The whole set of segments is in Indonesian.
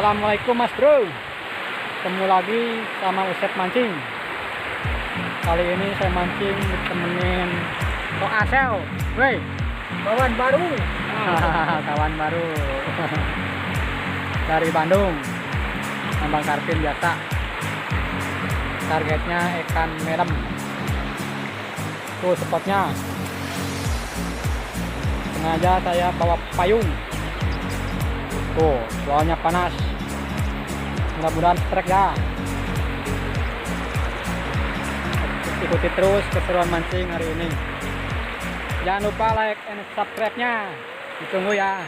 Assalamualaikum Mas Bro. Ketemu lagi sama Usep Mancing. Kali ini saya mancing ditemenin Kok Asel. Woi, Kawan baru. kawan baru dari Bandung. Nambang karpin biasa. Targetnya ikan merem. Tuh spotnya. Sengaja saya bawa payung. Tuh, soalnya panas. Mudah-mudahan strike ya. Ikuti terus keseruan mancing hari ini. Jangan lupa like and subscribe-nya. Ditunggu ya.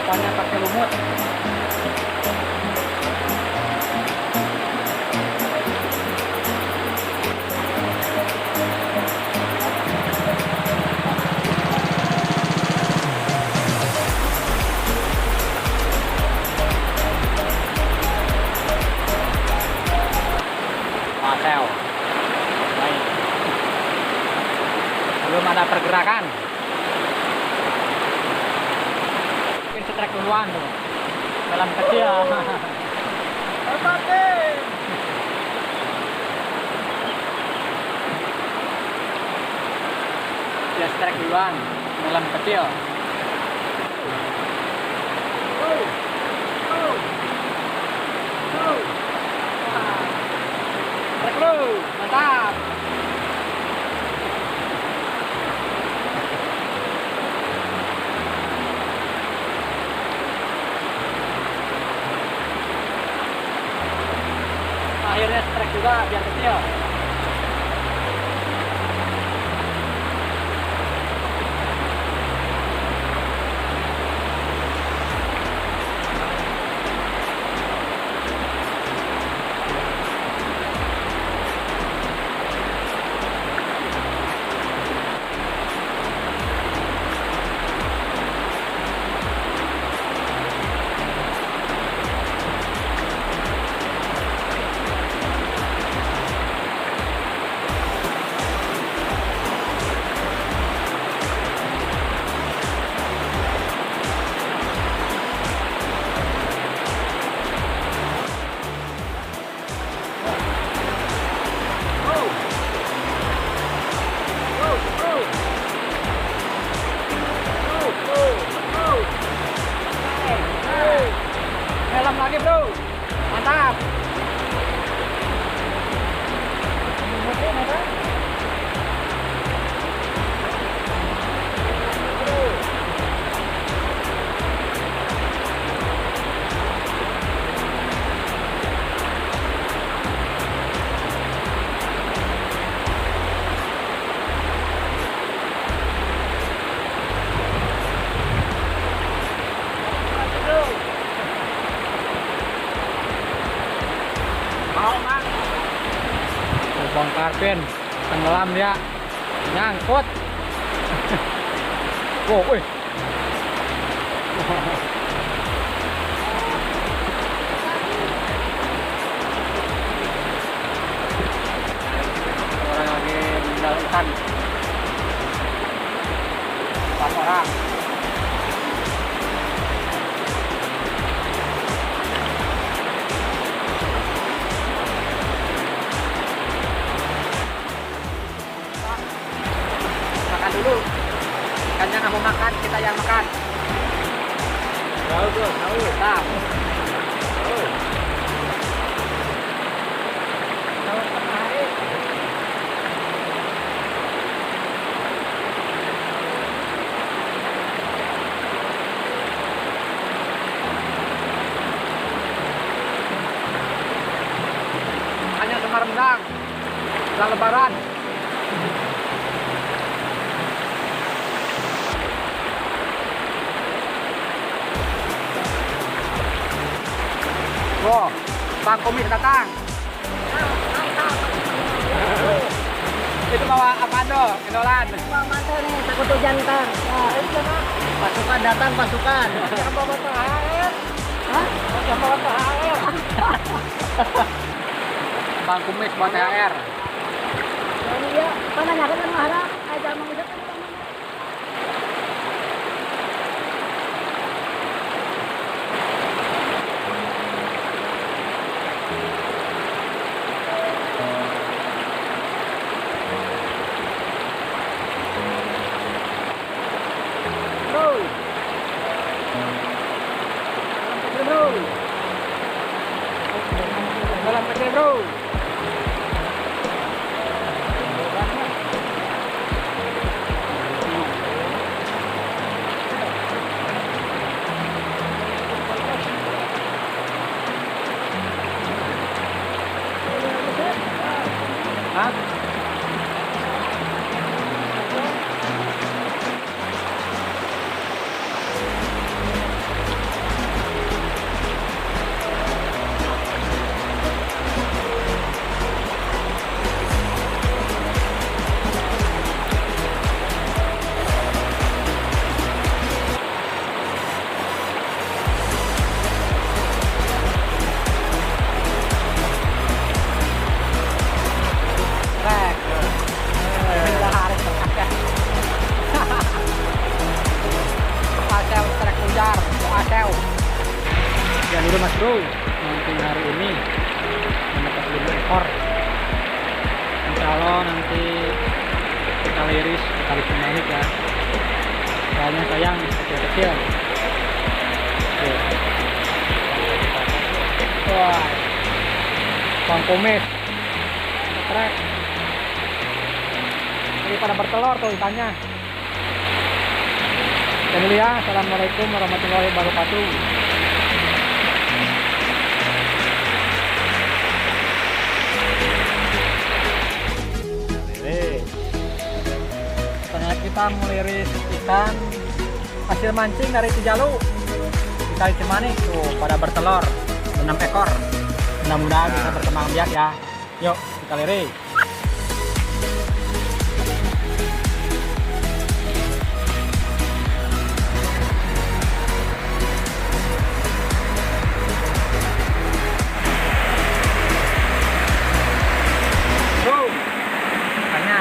Soalnya pakai lumut. Pasel. Baik. Belum ada pergerakan. Mungkin setrek duluan tuh. Dalam kecil. Hebat deh. Dia setrek duluan. Dalam kecil. Trek dulu. Mantap. Akhirnya strike juga biar kecil. Helm lagi bro, mantap. Bang karpin tenggelam dia, nyangkut. Wow, wih. Orang lagi meninggal ikan. Empat orang. Dulu ikannya nggak mau makan, kita yang makan. Tahu bro, tahu. Nah, hanya semar rendang setelah lebaran. Oh, Bang Komis datang. Itu bawa apa do? Kendolan. Bang mantel nih, takut hujan ntar. Ya, itu Pasukan datang, pasukan. Yang bawa THR. Hah? Yang bawa THR. Bang Kumis buat THR. Ini dia, mana nyari kan mahal? Aja mau bisa kan. Bro. Bro. Dalam kecil bro. Hah? Rek. Harus berkasih. Asew trek ujar, asew. Jangan dulu mas bro, nanti hari ini mendapat 5 ekor. Insya Allah nanti kita liris kali semangat ya. Soalnya sayang kecil-kecil. Oke. Wah, Bang Kumis, trek. Ini pada bertelur tuh ikannya. Dan dulu ya, assalamualaikum warahmatullahi wabarakatuh. Ternyata kita meliris ikan hasil mancing dari Cijalu di Kali Cimanik tuh pada bertelur 6 ekor. Mudah-mudahan bisa berkembang biak ya. Yuk kita liris. Bro, ikannya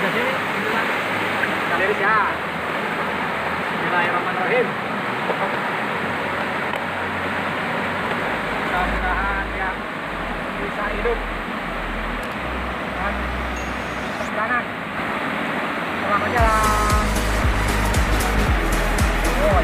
udah sini, kita liris ya. Bismillahirrahmanirrahim. Mudah-mudahan ya bisa hidup dan kesenangan selama jalan. Oh,